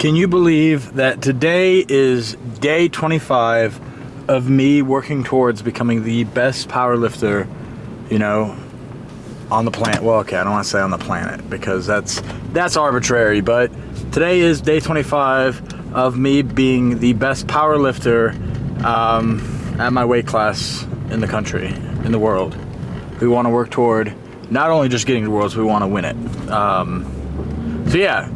Can you believe that today is day 25 of me working towards becoming the best powerlifter, you know, on the planet? Well, okay, I don't want to say on the planet because that's arbitrary, but today is day 25 of me being the best powerlifter at my weight class in the country, in the world. We want to work toward not only just getting to Worlds, we want to win it. So yeah.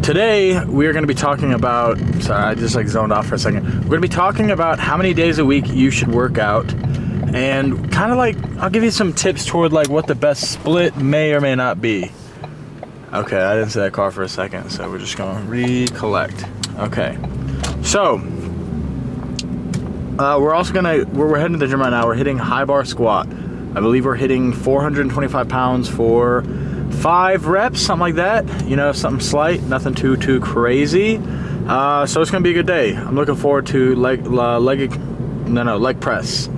Today, we are going to be talking about, sorry, I just zoned off for a second. We're going to be talking about how many days a week you should work out, and kind of I'll give you some tips toward what the best split may or may not be. Okay, I didn't see that car for a second, so we're just going to recollect. Okay, so, we're also we're heading to the gym right now. We're hitting high bar squat. I believe we're hitting 425 pounds for 5 reps, something like that, you know, something slight, nothing too crazy. So it's gonna be a good day. I'm looking forward to leg press,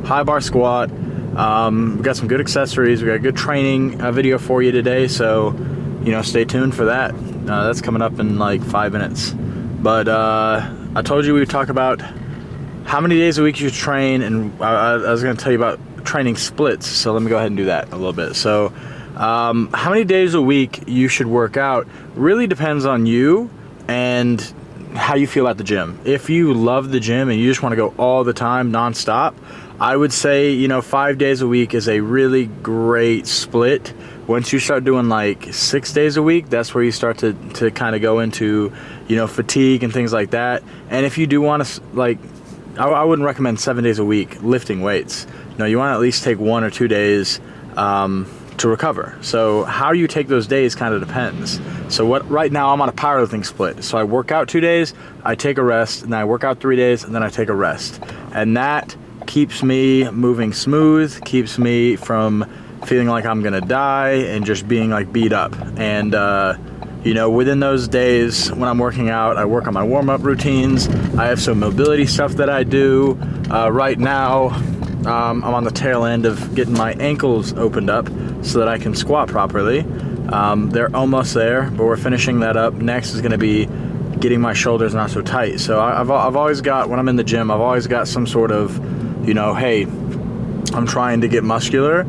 high bar squat. We got some good accessories. We got a good training video for you today, so you know, stay tuned for that. That's coming up in 5 minutes. But I told you we would talk about how many days a week you should train, and I was gonna tell you about training splits, so let me go ahead and do that a little bit. So how many days a week you should work out really depends on you and how you feel at the gym. If you love the gym and you just want to go all the time non-stop, I would say, you know, 5 days a week is a really great split. Once you start doing 6 days a week, that's where you start to kind of go into, you know, fatigue and things like that. And if you do want to, I wouldn't recommend 7 days a week lifting weights. No, you want to at least take 1 or 2 days to recover. So how you take those days kind of depends. So right now I'm on a powerlifting split. So I work out 2 days, I take a rest, and then I work out 3 days, and then I take a rest. And that keeps me moving smooth, keeps me from feeling like I'm gonna die and just being beat up. And you know, within those days when I'm working out, I work on my warm-up routines. I have some mobility stuff that I do. Right now, I'm on the tail end of getting my ankles opened up so that I can squat properly. They're almost there, but we're finishing that up. Next is gonna be getting my shoulders not so tight. So I've always got, when I'm in the gym, I've always got some sort of, you know, hey, I'm trying to get muscular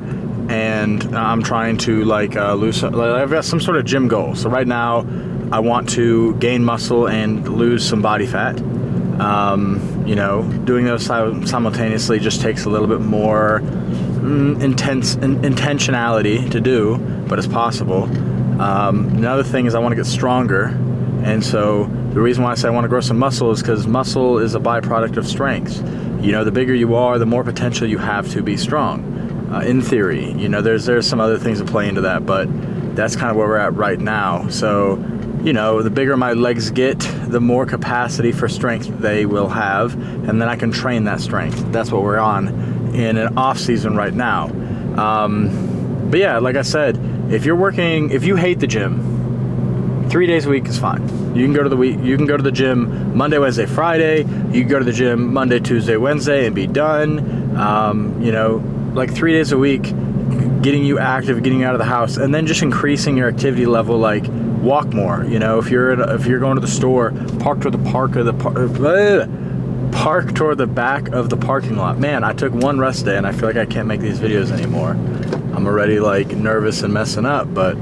and I'm trying to lose, I've got some sort of gym goal. So right now I want to gain muscle and lose some body fat. You know, doing those simultaneously just takes a little bit more intentionality to do, but it's possible. Another thing is I want to get stronger, and so the reason why I say I want to grow some muscle is because muscle is a byproduct of strength. You know, the bigger you are, the more potential you have to be strong. In theory, you know, there's some other things that play into that, but that's kind of where we're at right now. So, you know, the bigger my legs get, the more capacity for strength they will have, and then I can train that strength. That's what we're on in an off season right now. But yeah, like I said, if you hate the gym, 3 days a week is fine. You can go to the gym Monday, Wednesday, Friday. You can go to the gym Monday, Tuesday, Wednesday and be done. You know, 3 days a week, getting you active, getting you out of the house, and then just increasing your activity level, walk more. You know, if you're going to the store, park toward the back of the parking lot. Man, I took one rest day and I feel like I can't make these videos anymore. I'm already nervous and messing up, but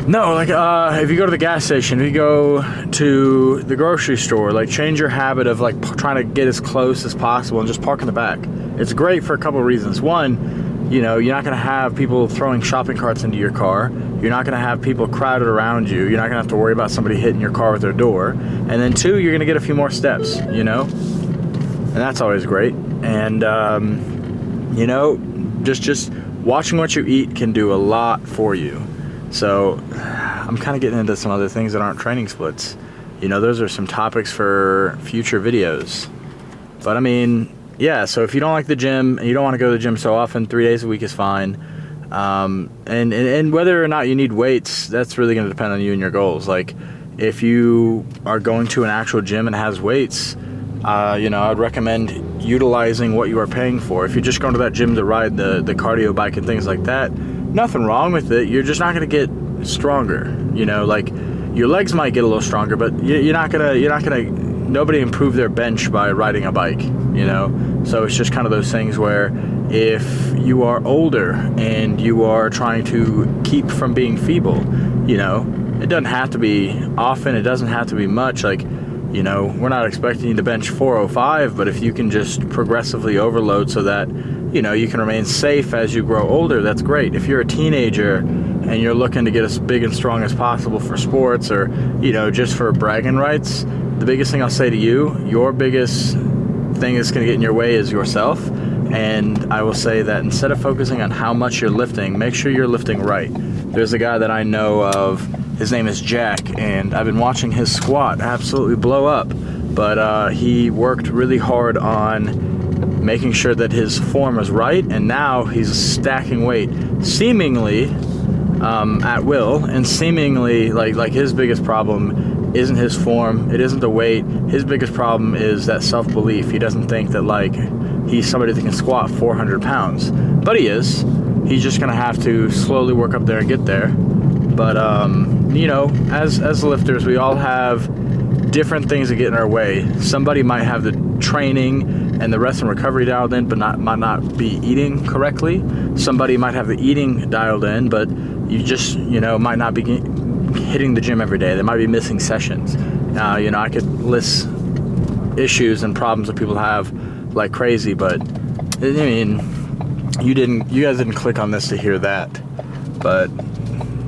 no, if you go to the gas station, if you go to the grocery store, change your habit of trying to get as close as possible and just park in the back. It's great for a couple of reasons. One, you know, you're not going to have people throwing shopping carts into your car. You're not going to have people crowded around you. You're not going to have to worry about somebody hitting your car with their door. And then 2, you're going to get a few more steps, you know? And that's always great. And, you know, just watching what you eat can do a lot for you. So I'm kind of getting into some other things that aren't training splits. You know, those are some topics for future videos. But I mean, yeah, so if you don't like the gym and you don't want to go to the gym so often, 3 days a week is fine. And whether or not you need weights, that's really going to depend on you and your goals. If you are going to an actual gym and has weights, you know, I'd recommend utilizing what you are paying for. If you're just going to that gym to ride the cardio bike and things like that, nothing wrong with it. You're just not going to get stronger. You know, like your legs might get a little stronger, but you're not gonna nobody improve their bench by riding a bike, you know. So it's just kind of those things where if you are older and you are trying to keep from being feeble, you know, it doesn't have to be often, it doesn't have to be much. Like, you know, we're not expecting you to bench 405, but if you can just progressively overload so that, you know, you can remain safe as you grow older, that's great. If you're a teenager and you're looking to get as big and strong as possible for sports, or, you know, just for bragging rights, the biggest thing I'll say to you, your biggest thing that's going to get in your way is yourself. And I will say that instead of focusing on how much you're lifting, make sure you're lifting right. There's a guy that I know of, his name is Jack, and I've been watching his squat absolutely blow up, but he worked really hard on making sure that his form was right, and now he's stacking weight seemingly at will, and seemingly like his biggest problem isn't his form, it isn't the weight. His biggest problem is that self-belief. He doesn't think that like he's somebody that can squat 400 pounds, but he is. He's just gonna have to slowly work up there and get there. But you know, as lifters, we all have different things that get in our way. Somebody might have the training and the rest and recovery dialed in, but might not be eating correctly. Somebody might have the eating dialed in, but you just, you know, might not be hitting the gym every day. They might be missing sessions. You know, I could list issues and problems that people have like crazy, but I mean, you guys didn't click on this to hear that. But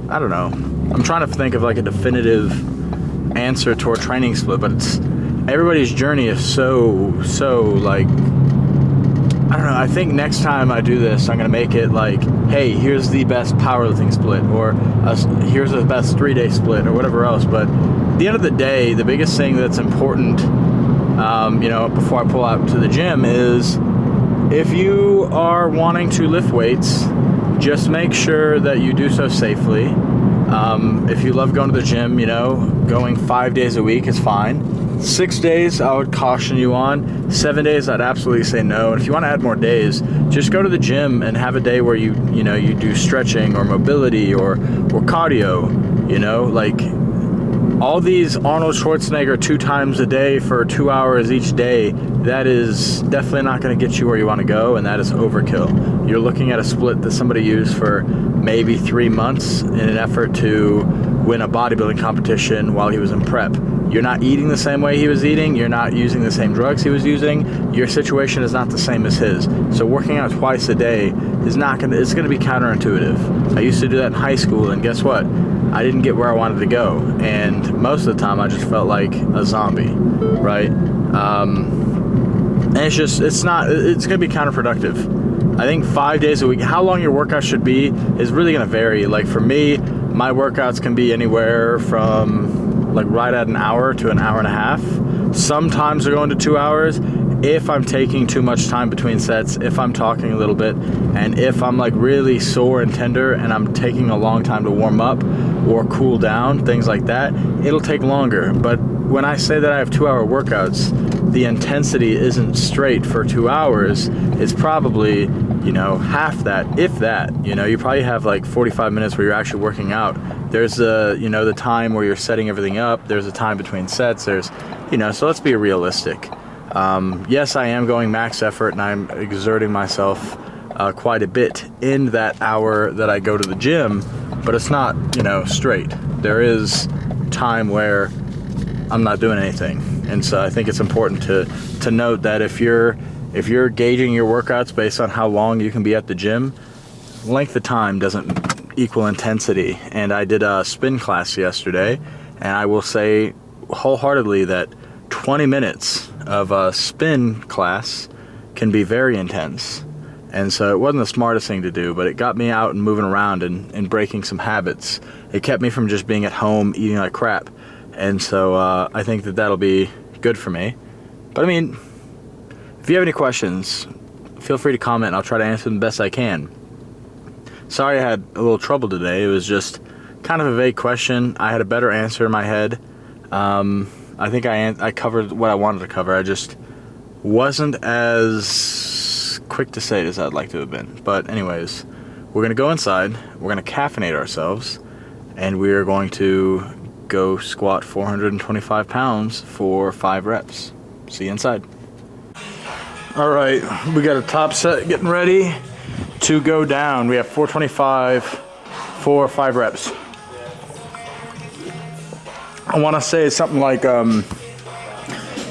I don't know. I'm trying to think of like a definitive answer to our training split, but it's everybody's journey is so like, I don't know. I think next time I do this, I'm gonna make it like, hey, here's the best powerlifting split, or here's the best 3-day split, or whatever else. But at the end of the day, the biggest thing that's important, you know, before I pull out to the gym is, if you are wanting to lift weights, just make sure that you do so safely. If you love going to the gym, you know, going 5 days a week is fine. 6 days, I would caution you on. 7 days, I'd absolutely say no. And if you want to add more days, just go to the gym and have a day where you do stretching or mobility or cardio. You know, like all these Arnold Schwarzenegger 2 times a day for 2 hours each day, that is definitely not going to get you where you want to go, and that is overkill. You're looking at a split that somebody used for maybe 3 months in an effort to win a bodybuilding competition while he was in prep. You're not eating the same way he was eating. You're not using the same drugs he was using. Your situation is not the same as his. So working out twice a day is it's going to be counterintuitive. I used to do that in high school, and guess what? I didn't get where I wanted to go. And most of the time I just felt like a zombie, right? And it's going to be counterproductive. I think 5 days a week, how long your workout should be is really going to vary. Like for me, my workouts can be anywhere from like right at an hour to an hour and a half. Sometimes they're going to 2 hours if I'm taking too much time between sets, if I'm talking a little bit, and if I'm like really sore and tender and I'm taking a long time to warm up or cool down, things like that, it'll take longer. But when I say that I have 2 hour workouts, the intensity isn't straight for 2 hours. It's probably, you know, half that, if that. You know, you probably have like 45 minutes where you're actually working out. There's the time where you're setting everything up. There's a time between sets. There's, you know, so let's be realistic. Yes, I am going max effort and I'm exerting myself quite a bit in that hour that I go to the gym, but it's not, you know, straight. There is time where I'm not doing anything. And so I think it's important to note that if you're gauging your workouts based on how long you can be at the gym, length of time doesn't equal intensity. And I did a spin class yesterday, and I will say wholeheartedly that 20 minutes of a spin class can be very intense. And so it wasn't the smartest thing to do, but it got me out and moving around and breaking some habits. It kept me from just being at home eating like crap. And so I think that that'll be good for me. But I mean, if you have any questions, feel free to comment and I'll try to answer them the best I can. Sorry I had a little trouble today. It was just kind of a vague question. I had a better answer in my head. I think I covered what I wanted to cover. I just wasn't as quick to say it as I'd like to have been. But anyways, we're going to go inside. We're going to caffeinate ourselves. and we are going to go squat 425 pounds for 5 reps. See you inside. All right, we got a top set getting ready to go down. We have 425 for 5 reps. I want to say it's something like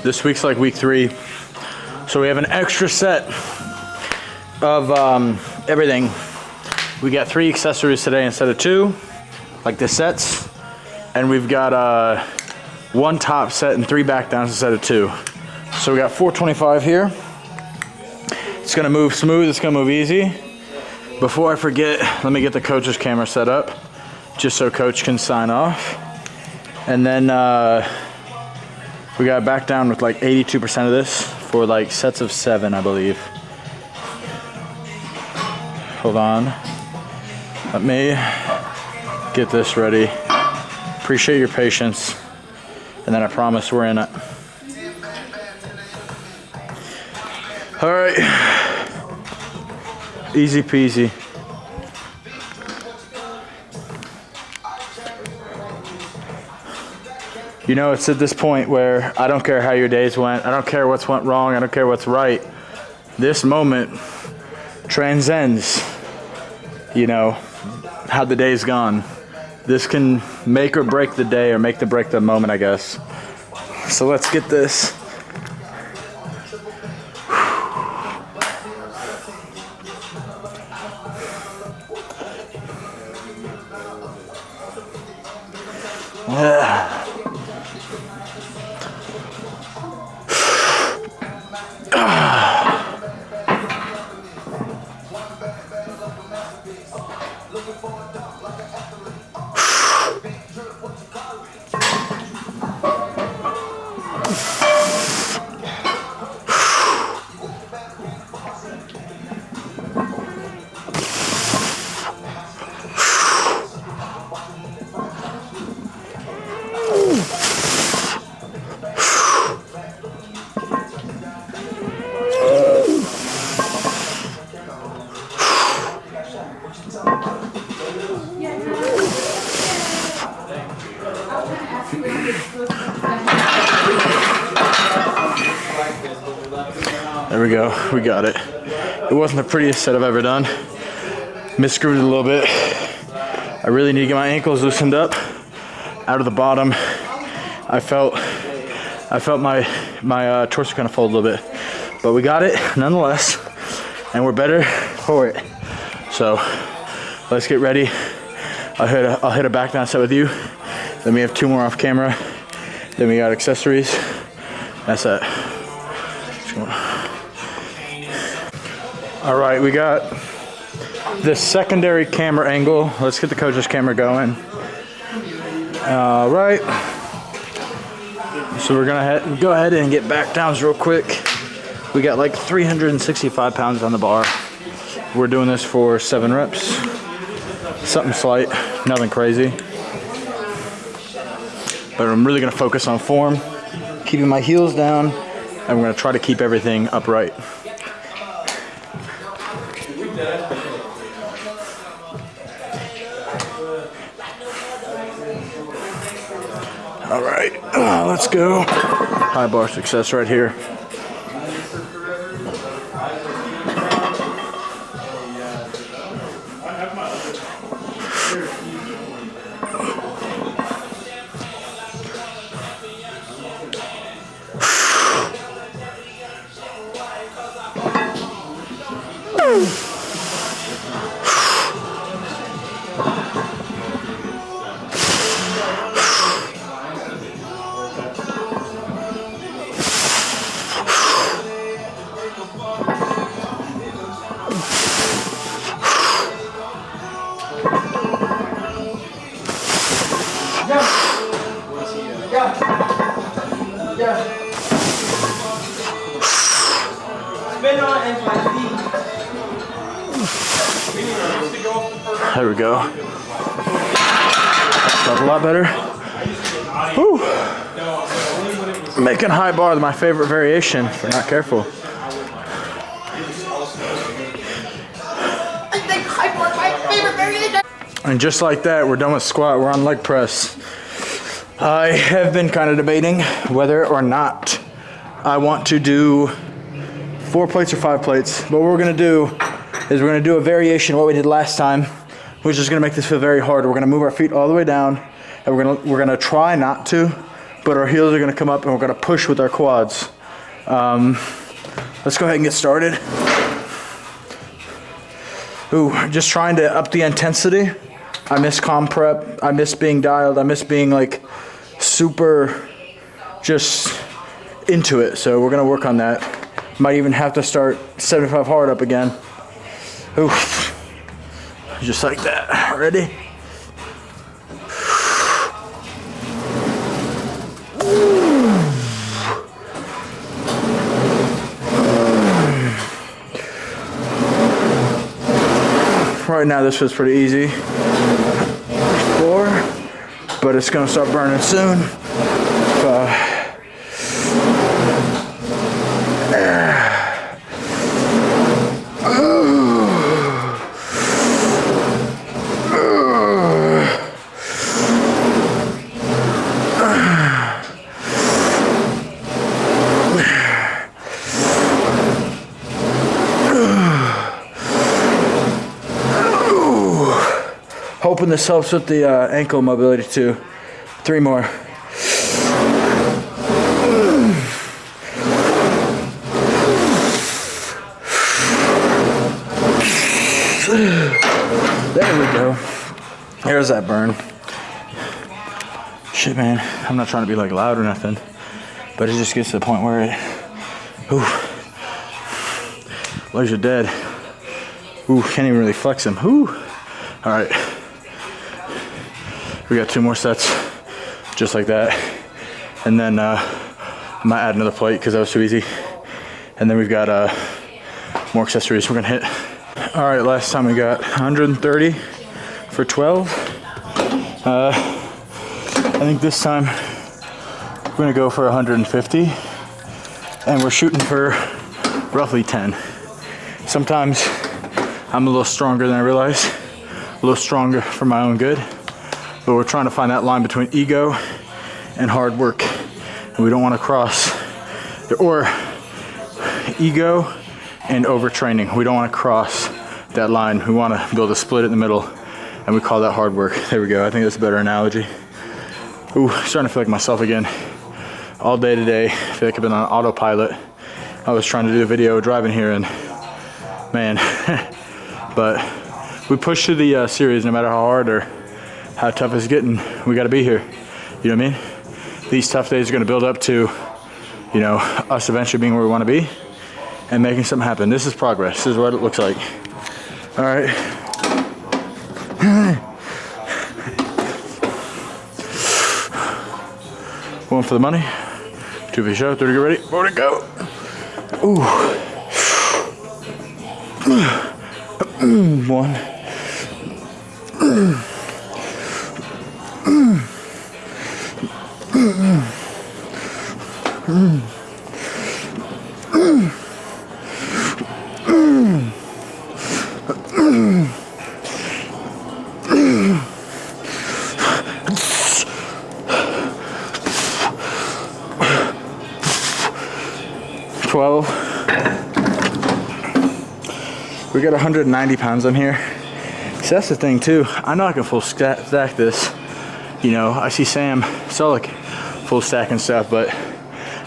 this week's like week 3, so we have an extra set of everything. We got 3 accessories today instead of 2, like the sets, and we've got 1 top set and 3 back downs instead of 2. So we got 425 here. It's gonna move smooth, it's gonna move easy. Before I forget, let me get the coach's camera set up, just so coach can sign off. And then we got back down with like 82% of this for like sets of 7, I believe. Hold on. Let me get this ready. Appreciate your patience. And then I promise we're in it. All right. Easy peasy. You know, it's at this point where I don't care how your days went. I don't care what's went wrong. I don't care what's right. This moment transcends, you know, how the day's gone. This can make or break the day, or make the break the moment, I guess. So let's get this. There we go, we got it. It wasn't the prettiest set I've ever done. Misscrewed it a little bit. I really need to get my ankles loosened up. Out of the bottom, I felt my torso kind of fold a little bit. But we got it nonetheless, and we're better for it. So let's get ready. I'll hit a back down set with you. Then we have 2 more off camera. Then we got accessories. That's it. All right, we got this secondary camera angle. Let's get the coach's camera going. All right. So we're gonna go ahead and get back downs real quick. We got like 365 pounds on the bar. We're doing this for 7 reps. Something slight, nothing crazy. But I'm really gonna focus on form, keeping my heels down, and we're gonna try to keep everything upright. All right, let's go. High bar success right here. There we go. Felt a lot better. Whew. Making high bar my favorite variation if you're not careful. And just like that, we're done with squat. We're on leg press. I have been kind of debating whether or not I want to do 4 plates or 5 plates. But what we're gonna do is we're gonna do a variation of what we did last time, which is gonna make this feel very hard. We're gonna move our feet all the way down, and we're gonna try not to, but our heels are gonna come up and we're gonna push with our quads. Let's go ahead and get started. Ooh, just trying to up the intensity. I miss comp prep. I miss being dialed. I miss being like super just into it. So we're gonna work on that. Might even have to start 75 hard up again. Ooh, just like that. Ready? Right now this feels pretty easy. 4, but it's gonna start burning soon. 5. Hoping this helps with the ankle mobility too. 3 more. There we go. There's that burn. Shit, man. I'm not trying to be like loud or nothing, but it just gets to the point where it, ooh, legs are dead. Ooh, can't even really flex them. Ooh. All right. We got 2 more sets, just like that. And then I might add another plate because that was too easy. And then we've got more accessories we're gonna hit. All right, last time we got 130 for 12. I think this time we're gonna go for 150. And we're shooting for roughly 10. Sometimes I'm a little stronger than I realize, a little stronger for my own good. But we're trying to find that line between ego and hard work. And we don't want to cross, or ego and overtraining. We don't want to cross that line. We want to build a split in the middle, and we call that hard work. There we go. I think that's a better analogy. Ooh, starting to feel like myself again. All day today, I feel like I've been on autopilot. I was trying to do a video driving here, and man, but we push through the series no matter how hard or how tough it's getting. We got to be here. You know what I mean? These tough days are going to build up to, you know, us eventually being where we want to be and making something happen. This is progress. This is what it looks like. All right. One for the money. 2 for the show. 30, get ready. 40, go. Ooh. 1. 12. We got 190 pounds on here. So that's the thing too. I know I can full stack this. You know, I see Sam Solik full stack and stuff, but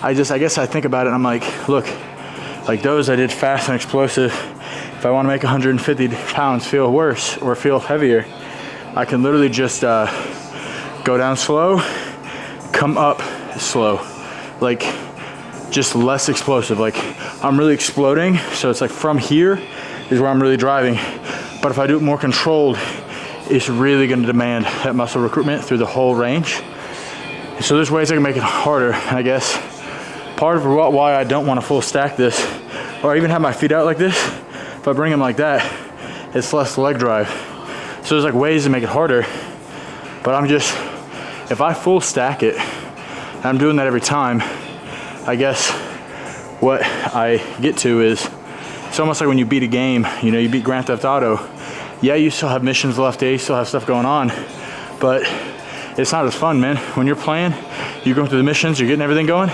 I guess I think about it and I'm like, look, like those I did fast and explosive. If I want to make 150 pounds feel worse or feel heavier, I can literally just go down slow, come up slow, like just less explosive. Like I'm really exploding, so it's like from here is where I'm really driving. But if I do it more controlled, it's really going to demand that muscle recruitment through the whole range. So there's ways I can make it harder. And I guess part of why I don't want to full stack this, or even have my feet out like this, if I bring them like that, it's less leg drive. So there's like ways to make it harder. But I'm just, if I full stack it, and I'm doing that every time, I guess what I get to is, it's almost like when you beat a game, you know, you beat Grand Theft Auto, yeah, you still have missions left, yeah, you still have stuff going on, but it's not as fun, man. When you're playing, you're going through the missions, you're getting everything going,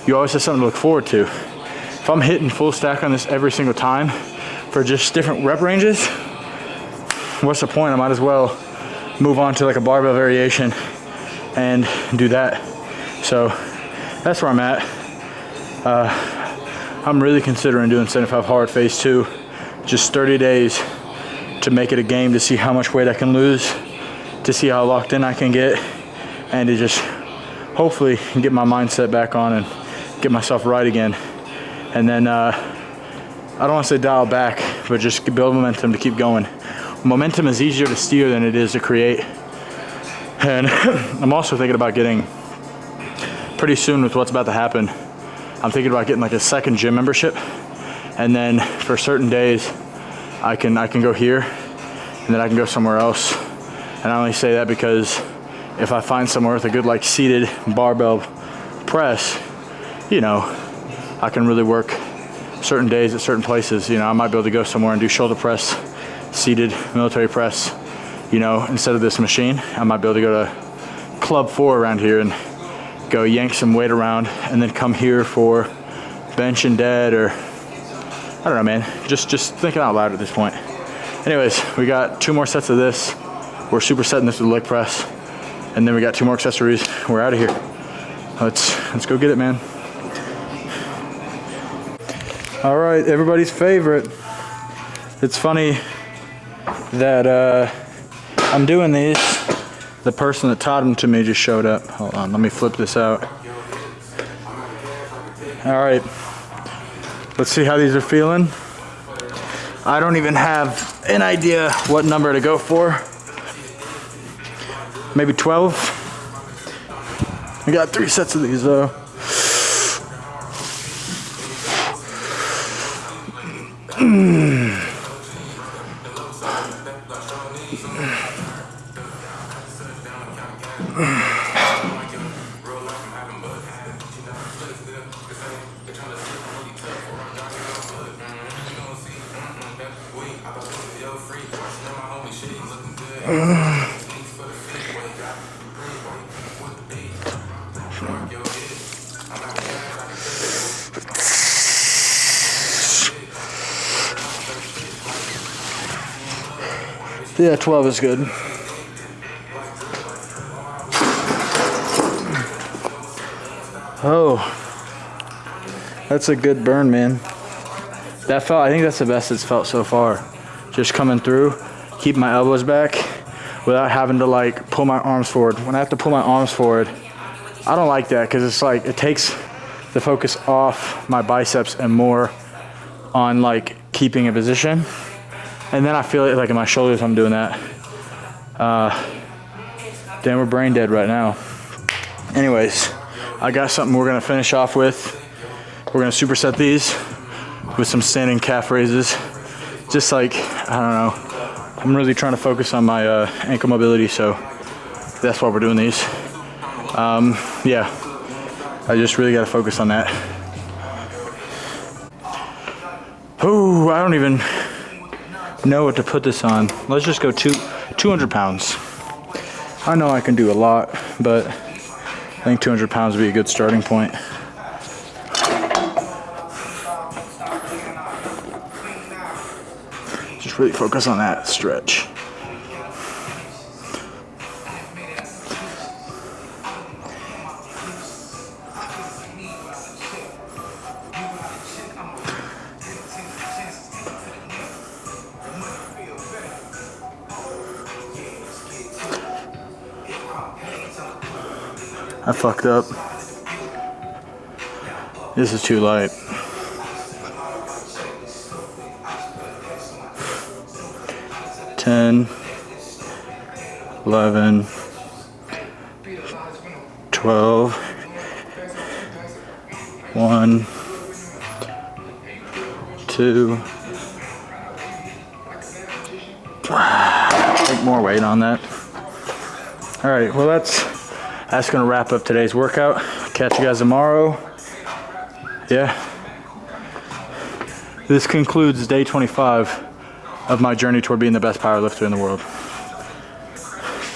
you always have something to look forward to. If I'm hitting full stack on this every single time for just different rep ranges, what's the point? I might as well move on to like a barbell variation and do that. So that's where I'm at. I'm really considering doing 75 hard phase 2, just 30 days to make it a game, to see how much weight I can lose, to see how locked in I can get, and to just hopefully get my mindset back on and get myself right again. And then I don't want to say dial back, but just build momentum to keep going. Momentum is easier to steer than it is to create. And I'm also thinking about getting, pretty soon with what's about to happen, I'm thinking about getting like a second gym membership, and then for certain days I can go here and then I can go somewhere else. And I only say that because if I find somewhere with a good like seated barbell press, you know, I can really work certain days at certain places. You know, I might be able to go somewhere and do shoulder press, seated military press, you know, instead of this machine. I might be able to go to Club 4 around here and go yank some weight around, and then come here for bench and dead, or I don't know, man. Just thinking out loud at this point. Anyways, we got 2 more sets of this. We're supersetting this with leg press, and then we got 2 more accessories. We're out of here. Let's go get it, man. All right, everybody's favorite. It's funny that I'm doing these. The person that taught them to me just showed up. Hold on, let me flip this out. All right, let's see how these are feeling. I don't even have an idea what number to go for. Maybe 12. I got 3 sets of these though. Yeah, 12 is good. Oh, that's a good burn, man. That felt, I think that's the best it's felt so far. Just coming through, keep my elbows back without having to like pull my arms forward. When I have to pull my arms forward, I don't like that, because it's like it takes the focus off my biceps and more on like keeping a position. And then I feel it like in my shoulders I'm doing that. Damn, we're brain dead right now. Anyways, I got something we're gonna finish off with. We're gonna superset these with some standing calf raises. Just like, I don't know, I'm really trying to focus on my ankle mobility, so that's why we're doing these. Yeah, I just really gotta focus on that. Oh, I don't even know what to put this on. Let's just go 200 pounds. I know I can do a lot, but I think 200 pounds would be a good starting point. Just really focus on that stretch. I fucked up. This is too light. $10, $11, $12, $1, $2. Take more weight on that. All right, well that's gonna wrap up today's workout. Catch you guys tomorrow. Yeah. This concludes day 25 of my journey toward being the best powerlifter in the world.